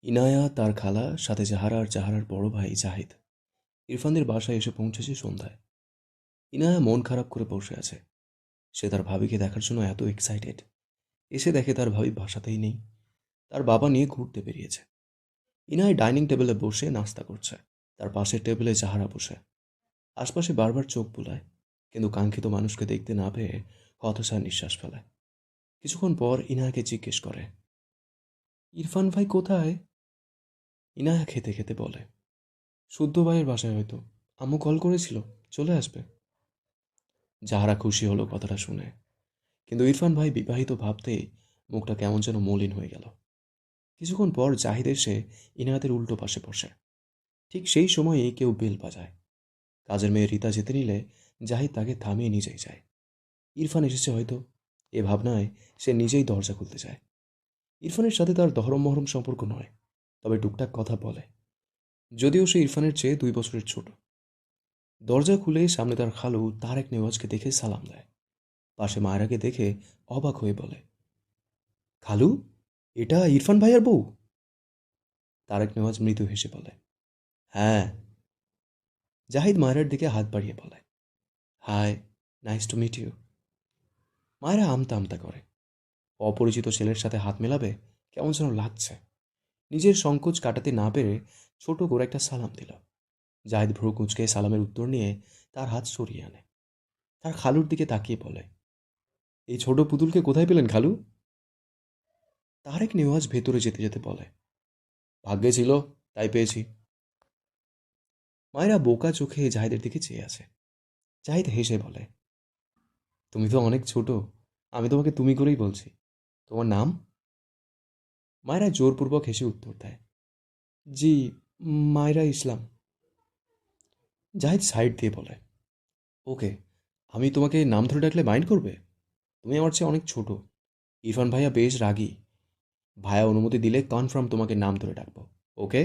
ইনায়া, তার খালা, সাথে জাহারা আর জাহারার বড় ভাই জাহিদ ইরফানদের বাসায় এসে পৌঁছেছে সন্ধ্যায়। ইনায়া মন খারাপ করে বসে আছে। সে তার ভাবিকে দেখার জন্য এত এক্সাইটেড। এসে দেখে তার ভাবি বাসাতেই নেই। তার বাবা নিয়ে ঘুরতে বেরিয়েছে। ইনায়া ডাইনিং টেবিলে বসে নাস্তা করছে। তার পাশের টেবিলে জাহারা বসে। আশপাশে বারবার চোখ বুলায়, কিন্তু কাঙ্ক্ষিত মানুষকে দেখতে না পেয়ে হতাশার নিঃশ্বাস ফেলে। কিছুক্ষণ পর ইনায়াকে জিজ্ঞেস করে, ইরফান ভাই কোথায়? ইনায়া খেতে খেতে বলে, শুদ্ধ ভাইয়ের বাসায় হয়তো। আম্মু কল করেছিল, চলে আসবে। যাহারা খুশি হলো কথাটা শুনে, কিন্তু ইরফান ভাই বিবাহিত ভাবতেই মুখটা কেমন যেন মলিন হয়ে গেল। কিছুক্ষণ পর জাহিদ এসে ইনায়াতের উল্টো পাশে বসে। ঠিক সেই সময়েই কেউ বেল বাজায়। কাজের মেয়ে রীতা যেতে নিলে জাহিদ তাকে থামিয়ে নিজেই যায়। ইরফান এসেছে হয়তো, এ ভাবনায় সে নিজেই দরজা খুলতে যায়। ইরফানের সাথে তার দহরম মহরম সম্পর্ক নয়, তবে টুকটাক কথা বলে, যদিও সে ইরফানের চেয়ে 2 বছরের ছোট। দরজা খুলে সামনে তার খালু তারেক নেওয়াজকে দেখে সালাম দেয়। পাশে মায়রাকে দেখে অবাক হয়ে বলে, খালু, এটা ইরফান ভাইয়ার বউ? তারেক নেওয়াজ মৃদু হেসে বলে, হ্যাঁ। জাহিদ মায়রার দিকে হাত বাড়িয়ে বলে, hi, nice to meet you. Mayra আমতা আমতা করে। অপরিচিত ছেলের সাথে হাত মেলাবে কেমন যেন লাগছে। নিজের সংকোচ কাটাতে না পেরে ছোট করে একটা সালাম দিল। জাহিদ ভ্রু কুঁচকে সালামের উত্তর নিয়ে তার হাত সরিয়ে আনে। তার খালুর দিকে তাকিয়ে বলে, এই ছোট পুতুলকে কোথায় পেলেন খালু? তারেক নেওয়াজ ভেতরে যেতে যেতে বলে, ভাগ্যে ছিল, তাই পেয়েছি। মায়েরা বোকা চোখে জাহিদের দিকে চেয়ে আছে। জাহিদ হেসে বলে, তুমি তো অনেক ছোট, আমি তোমাকে তুমি করেই বলছি। তোমার নাম? মায়েরা জোরপূর্বক হেসে উত্তর দেয়, জি, মায়রা ইসলাম। জাহিদ সাইড দিয়ে বলে, ওকে, আমি তোমাকে নাম ধরে ডাকলে মাইন্ড করবে? তুমি আমার চেয়ে অনেক ছোট। ইরফান ভাইয়া বেশ রাগী। ভাইয়া অনুমতি দিলে কনফার্ম তোমাকে নাম ধরে ডাকবো, ওকে?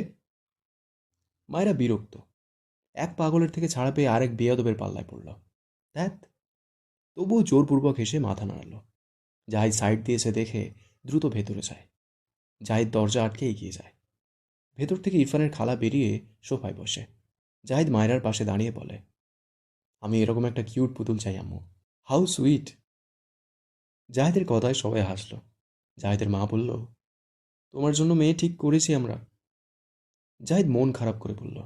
মায়েরা বিরক্ত। এক পাগলের থেকে ছাড়া পেয়ে আরেক বেয়াদবের পাল্লায় পড়ল। ধ্যাত। তবুও জোরপূর্বক হেসে মাথা নাড়াল। জাহিদ সাইড দিয়েছে দেখে দ্রুত ভেতরে যায়। জাহিদ দরজা আটকে এগিয়ে যায়। ভেতর থেকে ইরফানের খালা বেরিয়ে সোফায় বসে। জাহিদ মায়রার পাশে দাঁড়িয়ে বলে, আমি এরকম একটা কিউট পুতুল চাই আম্মু। How sweet. জাহিদের কথায় সবাই হাসল। জাহিদের মা বলল, তোমার জন্য মেয়ে ঠিক করেছি আমরা। জাহিদ মন খারাপ করে বলল,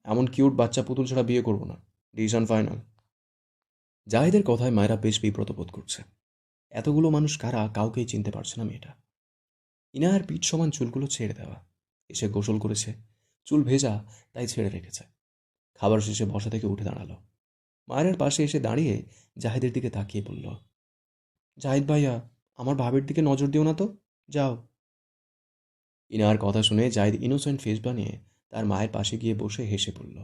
এমন কিউট বাচ্চা পুতুল ছাড়া বিয়ে করব না, ডিসিশন ফাইনাল। জাহিদের কথায় মায়েরা বেশ বিব্রত বোধ করছে। এতগুলো মানুষ কারা কাউকেই চিনতে পারছে না মেয়েটা। ইনায়ার পিঠ সমান চুলগুলো ছেড়ে দেওয়া। এসে গোসল করেছে, চুল ভেজা, তাই ছেড়ে রেখেছে। খাবার শেষে বসা থেকে উঠে দাঁড়ালো। মায়ের পাশে এসে দাঁড়িয়ে জাহিদের দিকে তাকিয়ে বলল, জাহিদ ভাইয়া, আমার ভাবের দিকে নজর দিও না তো, যাও। ইনায়ার কথা শুনে জাহিদ ইনোসেন্ট ফেস বানিয়ে তার মায়ের পাশে গিয়ে বসে হেসে বলল,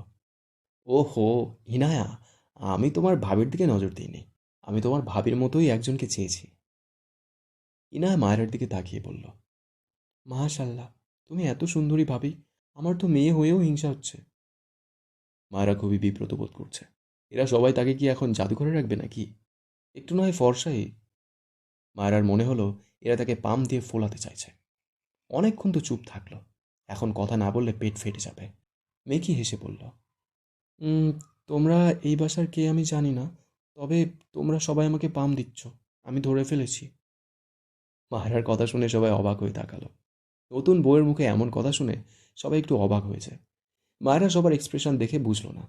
ওহো, ইনায়া, আমি তোমার ভাবির দিকে নজর দিইনি। আমি তোমার ভাবির মতোই একজনকে চেয়েছি। ইনায়া মায়ের দিকে তাকিয়ে বলল, মাশাল্লাহ, তুমি এত সুন্দরী ভাবি, আমার তো মেয়ে হয়েও হিংসা হচ্ছে। মায়েরা খুবই বিব্রত বোধ করছে। এরা সবাই তাকে কি এখন জাদুঘরে রাখবে নাকি? একটু নয় ফর্সাই। মায়েরার মনে হলো এরা তাকে পাম দিয়ে ফোলাতে চাইছে। অনেকক্ষণ তো চুপ থাকলো। এখন কথা না বললে পেট ফেটে যাবে। মেকি হেসে বলল, "উম, তোমরা এই বাসার কে আমি জানি না, তবে তোমরা সবাই আমাকে পাম দিচ্ছ, আমি ধরে ফেলেছি।" মায়েরার কথা শুনে সবাই অবাক হয়ে তাকালো। নতুন বউয়ের মুখে এমন কথা শুনে সবাই একটু অবাক হয়েছে। মায়েরা সবার এক্সপ্রেশন দেখে বুঝলো না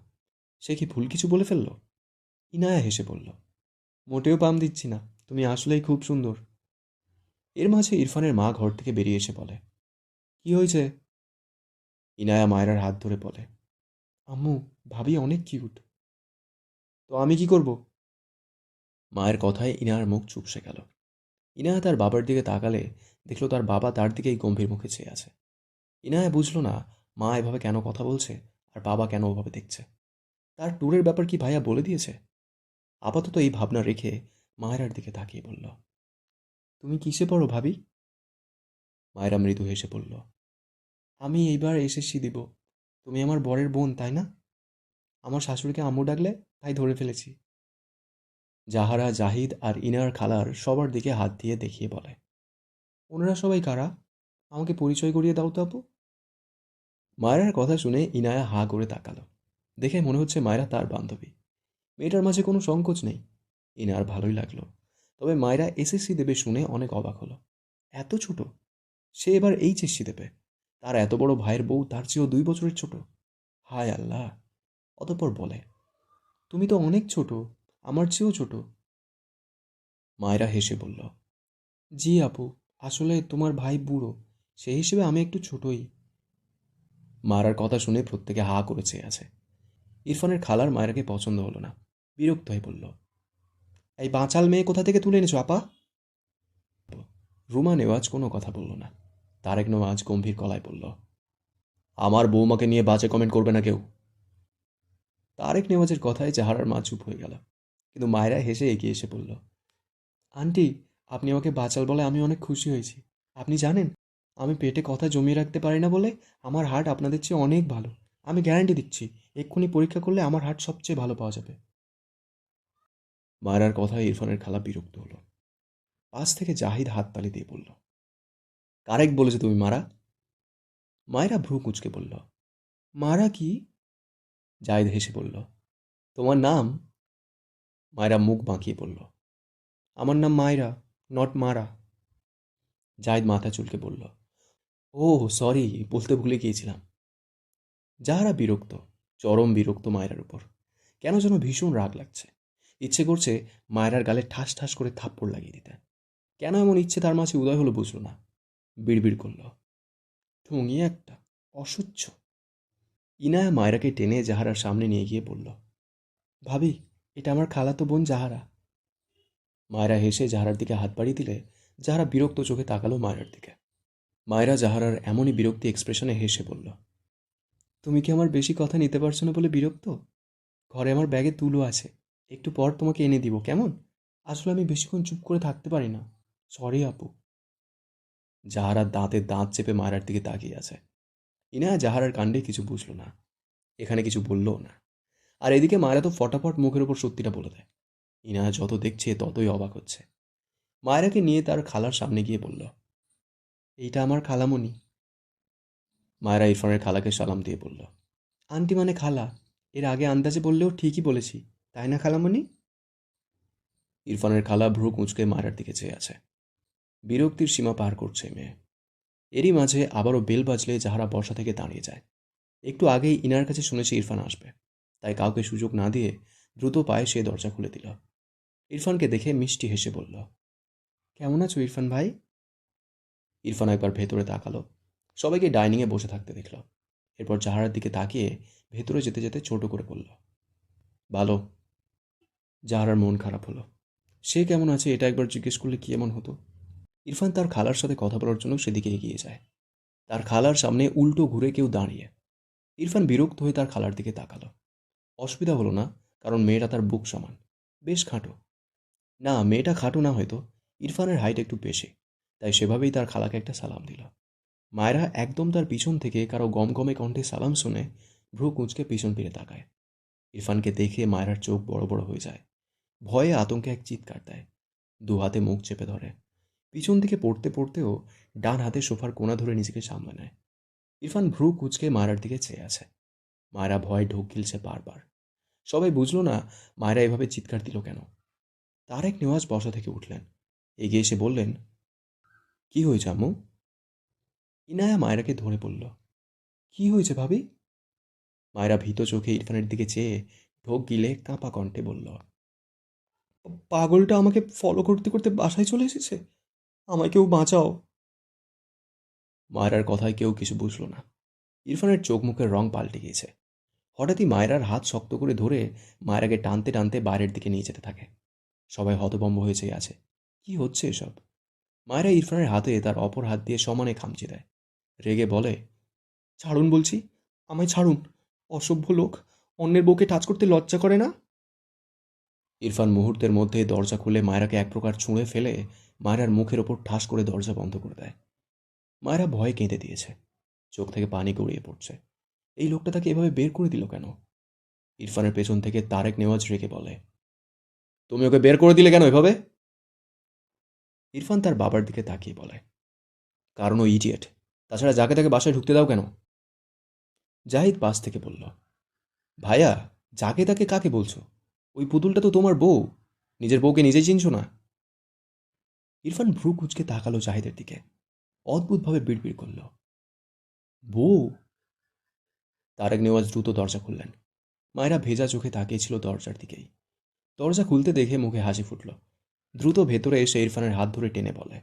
সে কি ভুল কিছু বলে ফেলল। ইনায়া হেসে বলল, মোটেও পাম দিচ্ছি না, তুমি আসলেই খুব সুন্দর। এর মাঝে ইরফানের মা ঘর থেকে বেরিয়ে এসে বলে, কি হয়েছে? ইনায়া মায়রার হাত ধরে বলে, আম্মু, ভাবি অনেক কিউট। তো আমি কি করব? মায়ের কথায় ইনায়ার মুখ চুপসে গেল। ইনায়া তার বাবার দিকে তাকালে দেখলো তার বাবা তার দিকেই গম্ভীর মুখে চেয়ে আছে। ইনায়া বুঝলো না মা এভাবে কেন কথা বলছে আর বাবা কেন ওভাবে দেখছে। তার ট্যুরের ব্যাপার কি ভাইয়া বলে দিয়েছে? আপাতত এই ভাবনা রেখে মায়েরার দিকে তাকিয়ে বলল, তুমি কিসে পড়ো ভাবি? মায়েরা মৃদু হেসে বলল, আমি এইবার এসএসসি দিব। তুমি আমার বরের বোন, তাই না? আমার শাশুড়িকে আম্মু ডাকলে, তাই ধরে ফেলেছি। জাহারা, জাহিদ আর ইনার খালার সবার দিকে হাত দিয়ে দেখিয়ে বলে, ওনারা সবাই কারা? আমাকে পরিচয় করিয়ে দাও তো আপু। মায়রার কথা শুনে ইনায়া হাঁ করে তাকালো। দেখে মনে হচ্ছে মায়রা তার বান্ধবী। মেয়েটার মাঝে কোনো সংকোচ নেই। ইনার ভালোই লাগলো। তবে মায়রা এসএসসি দেবে শুনে অনেক অবাক হলো। এত ছোট! সে এবার এইচএসসি দেবে। তার এত বড় ভাইয়ের বউ তার চেয়েও 2 বছরের ছোট। হায় আল্লাহ! অতঃপর বলে, তুমি তো অনেক ছোট, আমার চেয়েও ছোট। মায়রা হেসে বলল, জি আপু, আসলে তোমার ভাই বুড়ো, সেই হিসেবে আমি একটু ছোটই। মায়রার কথা শুনে প্রত্যেকে হা করে চেয়ে আছে। ইরফানের খালার মায়রাকে পছন্দ হলো না। বিরক্ত হয়ে বলল, এই বাঁচাল মেয়ে কোথা থেকে তুলে এনেছো আপা? রুমা নেওয়াজ কোনো কথা বলল না। তারেক নেওয়াজ গম্ভীর গলায় বলল, আমার বৌমাকে নিয়ে বাজে কমেন্ট করবে না কেউ। তারেক নেওয়াজের কথায় জাহারার মা চুপ হয়ে গেল। কিন্তু মায়রা হেসে এগিয়ে এসে বলল, আন্টি, আপনি আমাকে বাচাল বলে আমি অনেক খুশি হয়েছি। আপনি জানেন, আমি পেটে কথা জমিয়ে রাখতে পারি না বলে আমার হার্ট আপনাদের চেয়ে অনেক ভালো। আমি গ্যারান্টি দিচ্ছি, এক্ষুনি পরীক্ষা করলে আমার হার্ট সবচেয়ে ভালো পাওয়া যাবে। মায়রার কথায় ইরফানের খালা বিরক্ত হলো। পাশ থেকে জাহিদ হাততালি দিয়ে বলল, কারেক্ট বলেছো তুমি মারা। মায়রা ভ্রু কুঁচকে বলল, মারা কি? জাহিদ হেসে বলল, তোমার নাম? মায়রা মুখ বাঁকিয়ে বলল, আমার নাম মায়রা, নট মারা। জাহিদ মাথা চুলকে বলল, ও সরি, বলতে ভুলে গিয়েছিলাম। যাহারা বিরক্ত, চরম বিরক্ত মায়রার উপর। কেন যেন ভীষণ রাগ লাগছে। ইচ্ছে করছে মায়রার গালে ঠাস ঠাস করে থাপ্পড় লাগিয়ে দিতে। কেন এমন ইচ্ছে তার মাঝে উদয় হলো বুঝল না। বিড়বিড় করল, ঠুঙিয়ে একটা, অসহ্য। ইনায়া মায়রাকে টেনে জাহারার সামনে নিয়ে গিয়ে বলল, ভাবি, এটা আমার খালাতো বোন জাহারা। মায়রা হেসে জাহারার দিকে হাত বাড়িয়ে দিলে জাহারা বিরক্ত চোখে তাকালো মায়রার দিকে। মায়রা জাহারার এমনই বিরক্তি এক্সপ্রেশনে হেসে বলল, তুমি কি আমার বেশি কথা নিতে পারছো না বলে বিরক্ত? ঘরে আমার ব্যাগে তুলো আছে, একটু পর তোমাকে এনে দিব, কেমন? আসলে আমি বেশিক্ষণ চুপ করে থাকতে পারি না। সরি আপু। জাহারার দাঁতে দাঁত চেপে মায়রার দিকে তাকিয়ে আছে। ইনায়া জাহারার কাণ্ডে কিছু বুঝল না, এখানে কিছু বললও না। আর এদিকে মায়রা তো ফটাফট মুখের ওপর সত্যিটা বলে দেয়। ইনায়া যত দেখছে ততই অবাক হচ্ছে। মায়রাকে নিয়ে তার খালার সামনে গিয়ে বলল, এইটা আমার খালামণি। মায়রা ইরফানের খালাকে সালাম দিয়ে বলল, আন্টি মানে খালা, এর আগে আন্দাজে বললেও ঠিকই বলেছি, তাই না খালামণি? ইরফানের খালা ভ্রু কুঁচকে মায়রার দিকে চেয়ে আছে। বিরক্তির সীমা পার করছে মেয়ে। এরই মাঝে আবারও বেল বাজলে যাহারা বসা থেকে দাঁড়িয়ে যায়। একটু আগেই ইনার কাছে শুনেছে ইরফান আসবে, তাই কাউকে সুযোগ না দিয়ে দ্রুত পায়ে সে দরজা খুলে দিল। ইরফানকে দেখে মিষ্টি হেসে বলল, কেমন আছো ইরফান ভাই? ইরফান একবার ভেতরে তাকালো, সবাইকে ডাইনিংয়ে বসে থাকতে দেখল। এরপর জাহারার দিকে তাকিয়ে ভেতরে যেতে যেতে ছোট করে বলল, ভালো। জাহারার মন খারাপ হলো। সে কেমন আছে এটা একবার জিজ্ঞেস করলে কি এমন হতো। ইরফান তার খালার সাথে কথা বলার জন্য সেদিকে এগিয়ে যায়। তার খালার সামনে উল্টো ঘুরে কেউ দাঁড়িয়ে। ইরফান বিরক্ত হয়ে তার খালার দিকে তাকালো। অসুবিধা হলো না, কারণ মেয়েটা তার বুক সমান, বেশ খাটো। না, মেয়েটা খাটো না হয়তো, ইরফানের হাইট একটু বেশি, তাই সেভাবেই তার খালাকে একটা সালাম দিল। মায়েরা একদম তার পিছন থেকে কারো গমগমে কণ্ঠে সালাম শুনে ভ্রু কুঁচকে পিছন ফিরে তাকায়। ইরফানকে দেখে মায়েরার চোখ বড় বড় হয়ে যায়। ভয়ে আতঙ্কে এক চিৎকার দেয়। দু হাতে মুখ চেপে ধরে। পিছন দিকে পড়তে পড়তেও ডান হাতে সোফার কোণা ধরে নিজেকে সামলে নেয়। ইরফান ভ্রু কুঁচকে মায়েরার দিকে চেয়ে আছে। মায়েরা ভয়ে ঢোক গিলছে বারবার। সবাই বুঝল না মায়েরা এভাবে চিৎকার দিল কেন। তারেক নেওয়াজ বসা থেকে উঠলেন, এগিয়ে এসে বললেন, কি হয়েছে আম্মু? ইনায়া মায়েরাকে ধরে বলল, কি হয়েছে ভাবি? মায়েরা ভীত চোখে ইরফানের দিকে চেয়ে ঢোক গিলে কাঁপা কণ্ঠে বলল, পাগলটা আমাকে ফলো করতে করতে বাসায় চলে এসেছে, আমায় কেউ বাঁচাও। মায়েরার কথায় কেউ কিছু বুঝল না। ইরফানের চোখ মুখের রং পাল্টে গিয়েছে। হঠাৎই মায়েরার হাত শক্ত করে ধরে মায়েরাকে টানতে টানতে বাইরের দিকে নিয়ে যেতে থাকে। সবাই হতভম্ব হয়ে চেয়ে আছে। কি হচ্ছে এসব? মায়েরা ইরফানের হাতে তার অপর হাত দিয়ে সমানে খামচে দেয়। রেগে বলে, ছাড়ুন বলছি, আমায় ছাড়ুন, অসভ্য লোক, অন্যের বউকে টাচ করতে লজ্জা করে না? ইরফান মুহূর্তের মধ্যে দরজা খুলে মায়েরাকে এক প্রকার ছুঁড়ে ফেলে মায়েরার মুখের ওপর ঠাস করে দরজা বন্ধ করে দেয়। মায়েরা ভয়ে কেঁদে দিয়েছে, চোখ থেকে পানি গড়িয়ে পড়ছে। এই লোকটা তাকে এভাবে বের করে দিল কেন? ইরফানের পেছন থেকে তারেক নেওয়াজ রেগে বলে, তুমি ওকে বের করে দিলে কেন এভাবে? ইরফান তার বাবার দিকে তাকিয়ে বলে, কারণ ও ইডিয়েট, তাছাড়া যাকে তাকে বাসায় ঢুকতে দাও কেন? জাহিদ পাশ থেকে বলল, ভাইয়া, যাকে তাকে কাকে বলছো? ওই পুতুলটা তো তোমার বউ। নিজের বউকে নিজেই চিনছো না? ইরফান ভ্রু কুঁচকে তাকালো জাহিদের দিকে, অদ্ভুতভাবে বিড়বিড় করল, বউ? তারেক নেওয়াজ দ্রুত দরজা খুললেন। মায়েরা ভেজা চোখে তাকিয়েছিল দরজার দিকেই। দরজা খুলতে দেখে মুখে হাসি ফুটল। দ্রুত ভেতরে এসে ইরফানের হাত ধরে টেনে বলে,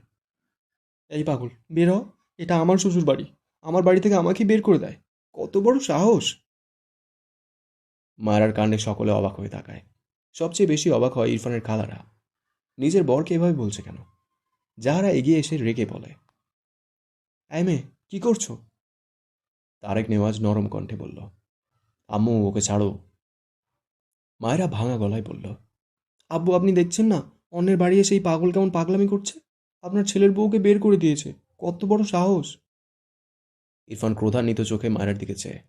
এই পাগল, বের হ। এটা আমার শ্বশুর বাড়ি। আমার বাড়ি থেকে আমাকে বের করে দেয়? কত বড় সাহস! মায়েরার কাণ্ডে সকলে অবাক হয়ে তাকায়। সবচেয়ে বেশি অবাক হয় ইরফানের খালারা। নিজের বরকে এভাবে বলছে কেন? যাহারা এগিয়ে এসে রেগে বলে, এই মেয়ে, কি করছো? তারেক নেওয়াজ নরম কণ্ঠে বলল, আম্মু, ওকে ছাড়ো। মায়েরা ভাঙা গলায় বলল, আব্বু, আপনি দেখছেন না অন্যের বাড়ি এসে এই পাগল কেমন পাগলামি করছে? আপনার ছেলের বউকে বের করে দিয়েছে। কত বড় সাহস! ইরফান ক্রোধান্বিত চোখে মায়েরার দিকে চেয়ে।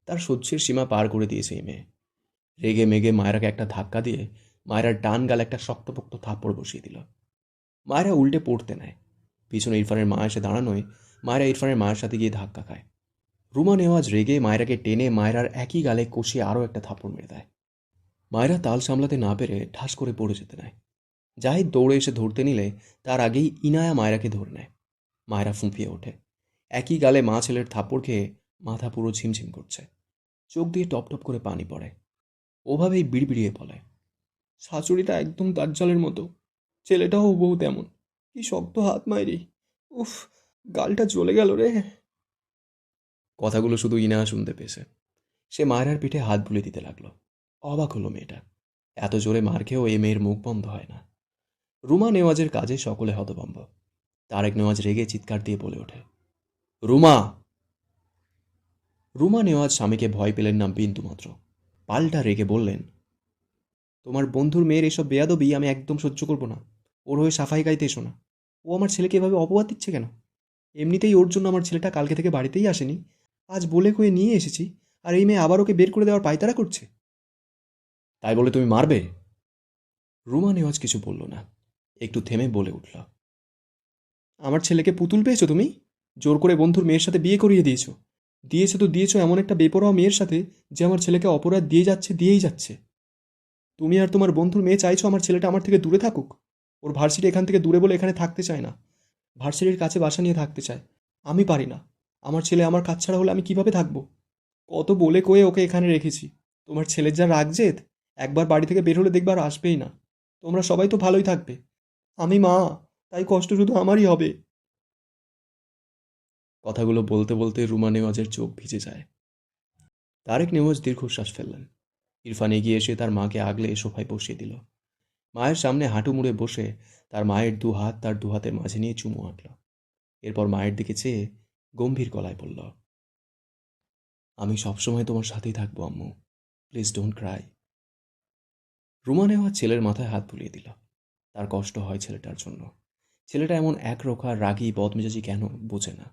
তার সহ্যের সীমা পার করে দিয়েছে এই মেয়ে। রেগে মেগে মায়েরাকে একটা ধাক্কা দিয়ে মায়েরার ডান গালে একটা শক্তপোক্ত থাপ্পড় বসিয়ে দিল। মায়েরা উল্টে পড়তে নেয়। পিছনে ইরফানের মা এসে দাঁড়ানোয় মায়েরা ইরফানের মায়ের সাথে গিয়ে ধাক্কা খায়। রুমা নেওয়াজ রেগে মায়েরাকে টেনে মায়েরার একই গালে কষিয়ে আরও একটা থাপ্পড় মেরে দেয়। মায়েরা তাল সামলাতে না পেরে ঠাস করে পড়ে যেতে নেয়। জাহিদ দৌড়ে এসে ধরতে নিলে তার আগেই ইনায়া মায়েরাকে ধরে নেয়। মায়েরা ফুঁপিয়ে ওঠে। একই গালে মা ছেলের থাপ্পড় খেয়ে মাথা পুরো ঝিমঝিম করছে। চোখ দিয়ে টপ টপ করে পানি পড়ে। ওভাবেই বিড়বিড়িয়ে বলে, শাশুড়িটা একদম দাজ্জালের মতো। ছেলেটাও হুবহু তেমন। কি শক্ত হাত মায়েরি! উফ, গালটা জ্বলে গেল রে! কথাগুলো শুধু ইনা শুনতে পেয়েছে। সে মায়েরার পিঠে হাত বুলিয়ে দিতে লাগলো। অবাক হলো মেয়েটা। এত জোরে মার খেয়েও এ মেয়ের মুখ বন্ধ হয় না। রুমা নেওয়াজের কাজে সকলে হতভম্ব। তারেক নেওয়াজ রেগে চিৎকার দিয়ে বলে ওঠে, রুমা! রুমা নেওয়াজ স্বামীকে ভয় পেলেন না বিন্দুমাত্র। পাল্টা রেগে বললেন, তোমার বন্ধুর মেয়ের এসব বেয়াদবি আমি একদম সহ্য করব না। ওর হয়ে সাফাই গাইতে এসো না। ও আমার ছেলেকে এভাবে অপবাদ দিচ্ছে কেন? এমনিতেই ওর জন্য আমার ছেলেটা কালকে থেকে বাড়িতেই আসেনি। আজ বলে কয়ে নিয়ে এসেছি, আর এই মেয়ে আবার ওকে বের করে দেওয়ার পায়তারা করছে। তাই বলে তুমি মারবে? রুমা নেওয়াজ কিছু বলল না। একটু থেমে বলে উঠল, আমার ছেলেকে পুতুল পেয়েছো তুমি? জোর করে বন্ধুর মেয়ের সাথে বিয়ে করিয়ে দিয়েছো। দিয়েছো তো দিয়েছো এমন একটা বেপরোয়া মেয়ের সাথে, যে আমার ছেলেকে অপরাধ দিয়ে যাচ্ছে, দিয়েই যাচ্ছে। তুমি আর তোমার বন্ধুর মেয়ে চাইছো আমার ছেলেটা আমার থেকে দূরে থাকুক। ওর ভার্সিটি এখান থেকে দূরে বলে এখানে থাকতে চায় না। ভার্সিটির কাছে বাসা নিয়ে থাকতে চায়। আমি পারি না। আমার ছেলে আমার কাজ ছাড়া হলে আমি কিভাবে থাকবো? কত বলে কয়ে ওকে এখানে রেখেছি। তোমার ছেলের যা রাগ জেদ, একবার বাড়ি থেকে বের হলে দেখবার আসবেই না। তোমরা সবাই তো ভালোই থাকবে। আমি মা, তাই কষ্ট শুধু আমারই হবে। কথাগুলো বলতে বলতে রুমা নেওয়াজের চোখ ভিজে যায়। তারেক নেওয়াজ দীর্ঘশ্বাস ফেললেন। ইরফান এগিয়ে এসে তার মাকে আগলে সোফায় বসিয়ে দিল। মায়ের সামনে হাঁটু মুড়ে বসে তার মায়ের দু হাত তার দু হাতের মাঝে নিয়ে চুমু আঁটল। এরপর মায়ের দিকে চেয়ে গম্ভীর গলায় বলল, আমি সবসময় তোমার সাথেই থাকবো আম্মু। Please don't cry. Ruma Nawaz ছেলের মাথায় হাত বুলিয়ে দিল। তার কষ্ট হয় ছেলেটার জন্য। ছেলেটা এমন একরোখা রাগী বদমেজাজি কেন বোঝে না।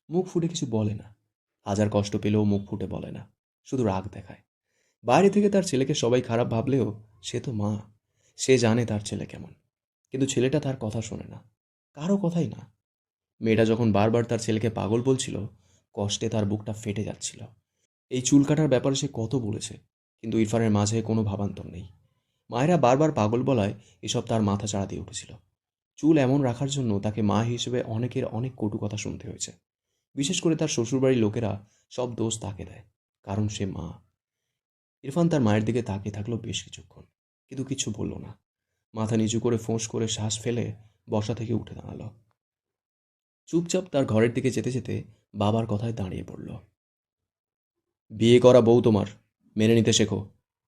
মুখ ফুটে কিছু বলে না। হাজার কষ্ট পেলেও মুখ ফুটে বলে না, শুধু রাগ দেখায়। বাইরে থেকে তার ছেলেকে সবাই খারাপ ভাবলেও সে তো মা। সে জানে তার ছেলে কেমন। কিন্তু ছেলেটা তার কথা শোনে না, কারো কথাই না। মেয়েটা যখন বারবার তার ছেলেকে পাগল বলছিল, কষ্টে তার বুকটা ফেটে যাচ্ছিল। এই চুল কাটার ব্যাপারে সে কত বলেছে, কিন্তু ইরফানের মাঝে কোনো ভাবান্তর নেই। মায়েরা বারবার পাগল বলায় এসব তার মাথা চাড়া দিয়ে উঠেছিল। চুল এমন রাখার জন্য তাকে মা হিসেবে অনেকের অনেক কটু কথা শুনতে হয়েছে। বিশেষ করে তার শ্বশুরবাড়ির লোকেরা সব দোষ তাকে দেয়, কারণ সে মা। ইরফান তার মায়ের দিকে তাকিয়ে থাকলো বেশ কিছুক্ষণ, কিন্তু কিছু বলল না। মাথা নিচু করে ফোঁস করে শ্বাস ফেলে বসা থেকে উঠে দাঁড়ালো। চুপচাপ তার ঘরের দিকে যেতে যেতে বাবার কথায় দাঁড়িয়ে পড়ল। বিয়ে করা বউ তোমার, মেনে নিতে শেখো।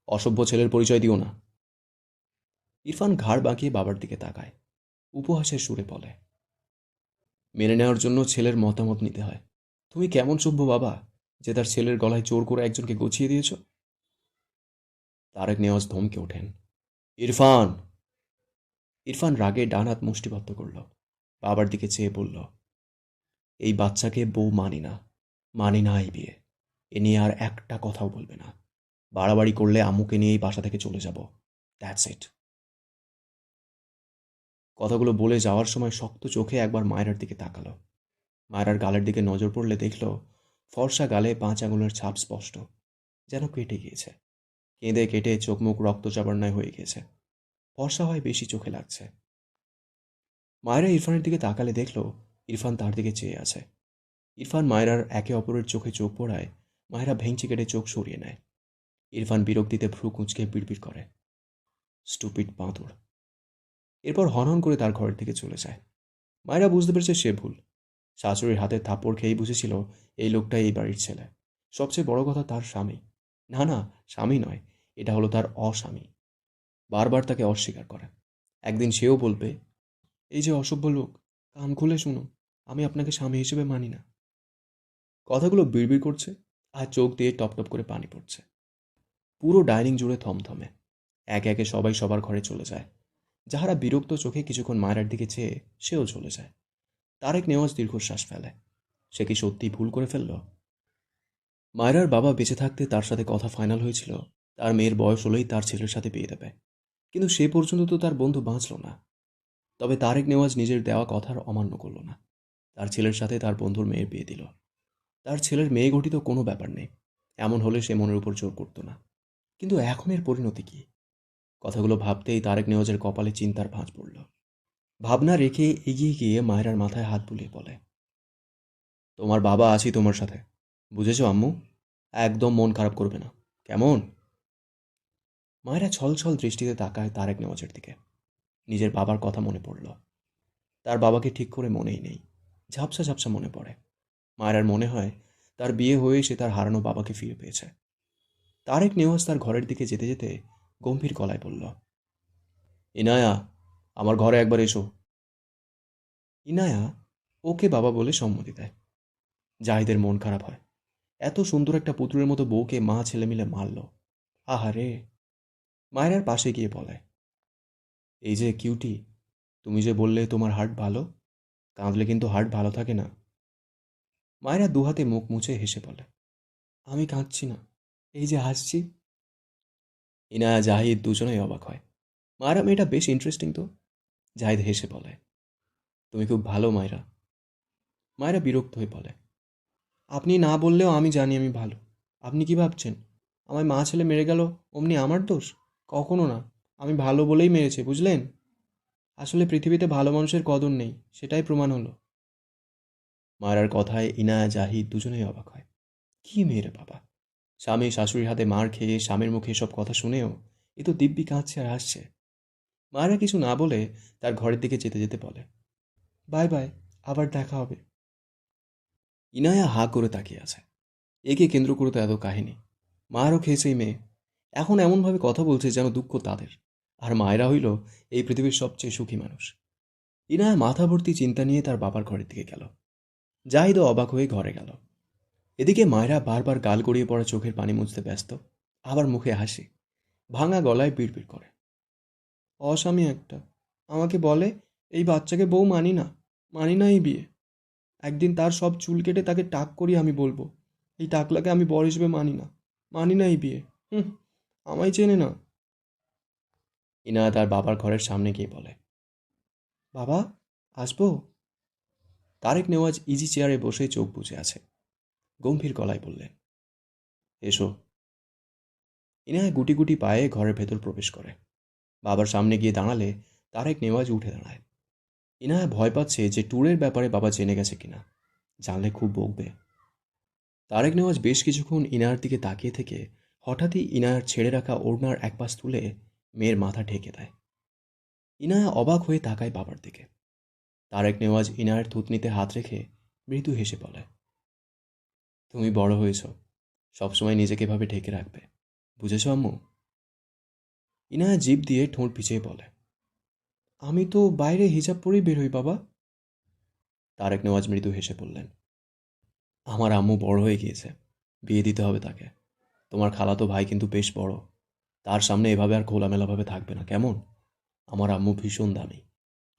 অসভ্য ছেলের পরিচয় দিও না। ইরফান ঘাড় বাঁকিয়ে বাবার দিকে তাকায়। উপহাসের সুরে বলে, মেনে নেওয়ার জন্য ছেলের মতামত নিতে হয়। তুমি কেমন সভ্য বাবা, যে তার ছেলের গলায় জোর করে একজনকে গছিয়ে দিয়েছ? তারেক নেওয়াজ ধমকে ওঠেন, ইরফান! ইরফান রাগে ডান হাত মুষ্টিবদ্ধ করল। বাবার দিকে চেয়ে বলল, এই বাচ্চাকে বউ মানি না। মানি না এই বিয়ে। এ নিয়ে আর একটা কথাও বলবে না। বাড়াবাড়ি করলে আম্মুকে নিয়ে এই বাসা থেকে চলে যাব। That's it. কথাগুলো বলে যাওয়ার সময় শক্ত চোখে একবার মায়রার দিকে তাকালো। মায়রার গালের দিকে নজর পড়লে দেখল ফর্সা গালে 5 আঙুলের ছাপ স্পষ্ট, যেন কেটে গিয়েছে। কেঁদে কেটে চোখ মুখ রক্তচাবন্যায় হয়ে গিয়েছে। ফর্সা হয় বেশি চোখে লাগছে। মায়েরা ইরফানের দিকে তাকালে দেখল ইরফান তার দিকে চেয়ে আছে। ইরফান মায়েরার একে অপরের চোখে চোখ পড়ায় মায়েরা ভেঙচি কেটে চোখ সরিয়ে নেয়। ইরফান বিরক্তিতে ভ্রু কুঁচকে বিড়বিড় করে, স্টুপিড বাঁদর। এরপর হনহন করে তার ঘরের দিকে চলে যায়। মায়েরা বুঝতে পেরেছে সে ভুল। শাশুড়ির হাতে থাপ্পড় খেয়েই বুঝেছিল এই লোকটাই এই বাড়ির ছেলে। সবচেয়ে বড় কথা তার স্বামী। না না, স্বামী নয়, এটা হলো তার অস্বামী। বারবার তাকে অস্বীকার করে। একদিন সেও বলবে, এই যে অসভ্য লোক, কান খুলে শুনুন, আমি আপনাকে স্বামী হিসেবে মানি না। কথাগুলো বিড়বিড় করছে আর চোখ দিয়ে টপ টপ করে পানি পড়ছে। পুরো ডাইনিং জুড়ে থমথমে। একে একে সবাই সবার ঘরে চলে যায়। যাহারা বিরক্ত চোখে কিছুক্ষণ মায়েরার দিকে চেয়ে সেও চলে যায়। তারেক নেওয়াজ দীর্ঘশ্বাস ফেলে। সে কি সত্যি ভুল করে ফেলল? মায়রার বাবা বেঁচে থাকতে তার সাথে কথা ফাইনাল হয়েছিল তার মেয়ের বয়স হলেই তার ছেলের সাথে বিয়ে দেবে। কিন্তু সে পর্যন্ত তো তার বন্ধু বাঁচল না। তবে তারেক নেওয়াজ নিজের দেওয়া কথার অমান্য করল না। তার ছেলের সাথে তার বন্ধুর মেয়ের বিয়ে দিল। তার ছেলের মেয়ে ঘটিত কোনো ব্যাপার নেই। এমন হলে সে মনের উপর জোর করত না। কিন্তু এখন এর পরিণতি কি? কথাগুলো ভাবতেই তারেক নেওয়াজের কপালে চিন্তার ভাঁজ পড়ল। ভাবনা রেখে এগিয়ে গিয়ে মায়রার মাথায় হাত বুলিয়ে বলে, তোমার বাবা আছি তোমার সাথে, বুঝেছো আম্মু? একদম মন খারাপ করবে না, কেমন? মায়েরা ছলছল দৃষ্টিতে তাকায় তারেক নেওয়াজের দিকে। নিজের বাবার কথা মনে পড়ল। তার বাবাকে ঠিক করে মনেই নেই। ঝাপসা ঝাপসা মনে পড়ে। মায়েরার মনে হয় তার বিয়ে হয়ে সে তার হারানো বাবাকে ফিরে পেয়েছে। তারেক নেওয়াজ তার ঘরের দিকে যেতে যেতে গম্ভীর গলায় বলল, ইনায়া, আমার ঘরে একবার এসো। ইনায়া ওকে বাবা বলে সম্মতি দেয়। জাহিদের মন খারাপ হয়। এত সুন্দর একটা পুতুলের মতো বউকে মা ছেলে মিলে মারল। আহারে। মায়েরার পাশে গিয়ে বলে, এই যে কিউটি, তুমি যে বললে তোমার হার্ট ভালো, কাঁদলে কিন্তু হার্ট ভালো থাকে না। মায়েরা দুহাতে মুখ মুছে হেসে বলে, আমি কাঁদছি না, এই যে হাসছি। ইনায়া জাহিদ দুজনেই অবাক হয়। মায়েরা মেয়েটা বেশ ইন্টারেস্টিং তো। জাহিদ হেসে বলে, তুমি খুব ভালো মায়েরা। মায়েরা বিরক্ত হয়ে বলে, আপনি না বললেও আমি জানি আমি ভালো। আপনি কি ভাবছেন আমায় মা ছেলে মেরে গেল অমনি আমার দোষ? কখনো না। আমি ভালো বলেই মেরেছে, বুঝলেন? আসলে পৃথিবীতে ভালো মানুষের কদর নেই, সেটাই প্রমাণ হলো। মায়েরার কথায় ইনায়া জাহিদ দুজনেই অবাক হয়। কি মেয়েরে বাবা! স্বামী শাশুড়ির হাতে মার খেয়ে স্বামীর মুখে এসব কথা শুনেও এ তো দিব্যি কাঁদছে আর হাসছে। মায়েরা কিছু না বলে তার ঘরের দিকে যেতে যেতে বলে, বাই বাই, আবার দেখা হবে। ইনায়া হা করে তাকিয়ে আছে। একে কেন্দ্র করে তো এত কাহিনী। মায়েরও খেয়েছে এই মেয়ে। এখন এমনভাবে কথা বলছে যেন দুঃখ তাদের। আর মায়েরা হইল এই পৃথিবীর সবচেয়ে সুখী মানুষ। ইনায়া মাথা ভর্তি চিন্তা নিয়ে তার বাবার ঘরের দিকে গেল। জাহিদও অবাক হয়ে ঘরে গেল। এদিকে মায়েরা বারবার গাল গড়িয়ে পড়া চোখের পানি মুছতে ব্যস্ত। আবার মুখে হাসি। ভাঙা গলায় বিড়বিড় করে, অস্বামী একটা। আমাকে বলে এই বাচ্চাকে বউ মানি না, মানি না এই বিয়ে। একদিন তার সব চুল কেটে তাকে টাক করি আমি বলবো, এই টাকলাকে আমি বর হিসেবে মানি না, মানি না এই বিয়ে। হুম, আমায় চেনে না। ইনায়া তার বাবার ঘরের সামনে গিয়ে বলে, বাবা, আসবো? তারেক নেওয়াজ ইজি চেয়ারে বসে চোখ বুজে আছে। গম্ভীর গলায় বললেন, এসো। ইনায়া গুটি গুটি পায়ে ঘরের ভেতর প্রবেশ করে। বাবার সামনে গিয়ে দাঁড়ালে তারেক নেওয়াজ উঠে দাঁড়ায়। ইনায়া ভয় পাচ্ছে যে ট্যুরের ব্যাপারে বাবা জেনে গেছে কিনা। জানলে খুব বকবে। তারেক নেওয়াজ বেশ কিছুক্ষণ ইনায়ার দিকে তাকিয়ে থেকে হঠাৎই ইনায়ার ছেড়ে রাখা ওড়নার এক পাশ তুলে মেয়ের মাথা ঢেকে দেয়। ইনায়া অবাক হয়ে তাকায় বাবার দিকে। তারেক নেওয়াজ ইনায়ার থুতনিতে হাত রেখে মৃদু হেসে বলে, তুমি বড় হয়েছ, সবসময় নিজেকে এভাবে ঢেকে রাখবে, বুঝেছ আম্মু? ইনায়া জিভ দিয়ে ঠোঁট পিছিয়ে বলে, আমি তো বাইরে হিজাব পরেই বের হই বাবা। তারেক নেওয়াজ মৃদু হেসে বললেন, আমার আম্মু বড় হয়ে গিয়েছে, বিয়ে দিতে হবে তাকে। তোমার খালাতো ভাই কিন্তু বেশ বড়, তার সামনে এভাবে আর খোলামেলাভাবে থাকবে না, কেমন? আমার আম্মু ভীষণ দামি,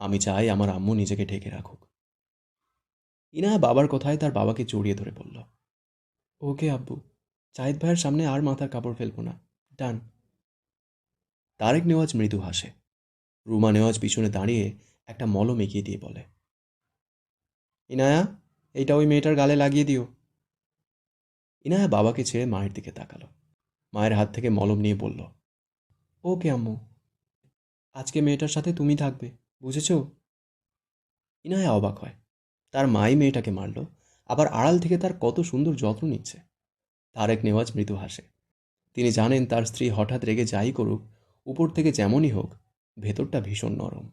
আমি চাই আমার আম্মু নিজেকে ঢেকে রাখুক। ইনায়া বাবার কথায় তার বাবাকে জড়িয়ে ধরে বলল, ওকে আব্বু, জাহিদ ভাইয়ের সামনে আর মাথার কাপড় ফেলবো না, ডান। তারেক নেওয়াজ মৃদু হাসে। রুমা নেওয়াজ পিছনে দাঁড়িয়ে একটা মলম এগিয়ে দিয়ে বলে, ইনায়া, এইটা ওই মেয়েটার গালে লাগিয়ে দিও। ইনায়া বাবাকে ছেড়ে মায়ের দিকে তাকালো। মায়ের হাত থেকে মলম নিয়ে বলল, ওকে আম্মু, আজকে মেয়েটার সাথে তুমি থাকবে, বুঝেছো? ইনায়া অবাক হয়। তার মাই মেয়েটাকে মারল, আবার আড়াল থেকে তার কত সুন্দর যত্ন নিচ্ছে। তারেক নেওয়াজ মৃদু হাসে। তিনি জানেন তার স্ত্রী হঠাৎ রেগে যাই করুক, উপর থেকে যেমনই হোক, ভেতরটা ভীষণ নরম।